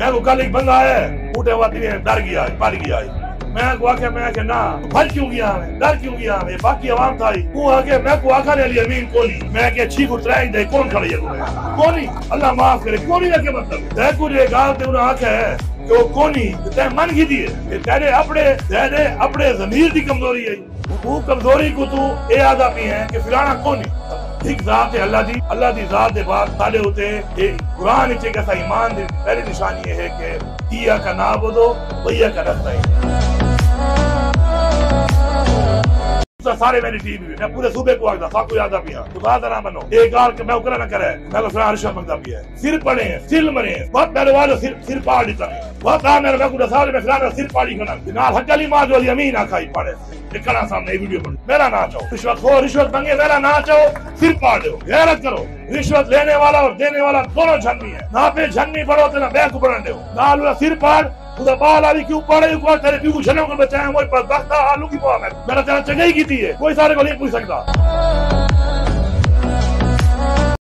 میں کو کل ایک بندہ ہے اٹھے ہوا ڈر گیا پڑ گیا میں کو آکے میں کہ نا بھج کیوں گیا ہمیں ڈر کیوں گیا ہمیں باقی عوام تھا وہ آگے میں کو آکھا نے علی امین کونی میں کہ چھیک اترائی دے کون کھڑی ہے کونی اللہ معاف کرے کونی رکھے مطلب دے کو یہ گال تے انہاں آکھا ہے کہ وہ کونی تے من کی دیئے کہ تیرے اپنے ضمیر دی کمزوری ہے وہ کمزوری کو تو اے آدھا بھی ہیں کہ فلانا کونی ایک ذات ہے اللہ دی ذات دے بعد ساڑے ہوتے قرآن اچھے کیسا ایمان دے پہلی نشانی یہ ہے کہ ایا کا نعبدو و ایا کا نستعین سارے میری ٹیم میں پورے صوبے کو آگا ساکو یادہ پیا خدا نہ بنو ایک گال کہ میں اکرا نہ کرے میں کو فران رشوت منگتا پیا سر پڑے ہیں سل مرے ہیں بہت میرے والے سر پاڑ دیتا ہے بہت میرے میں کو سال میں فران سر پاڑی کھنا نال حق علی ماں جو علی امین آکھائی پاڑے لکھنا سامنے ویڈیو پر میرا نہ چاہو رشوت خور رشوت منگے میرا نہ چاہو سر پاڑ دو غیرت کرو رشوت لینے والا اور دینے والا دونوں جھنی ہیں نہ پہ جھنی پڑھو تو نہ بینک پڑھن دو نال سر پاڑ خدا بال آلی کیوں پڑھے کو تیرے پیو جھنوں کو بچائیں موئی پر بختہ آلو کی پوا میرا تیرا چگئی کی تھی ہے کوئی سارے کو نہیں پوچھ سکتا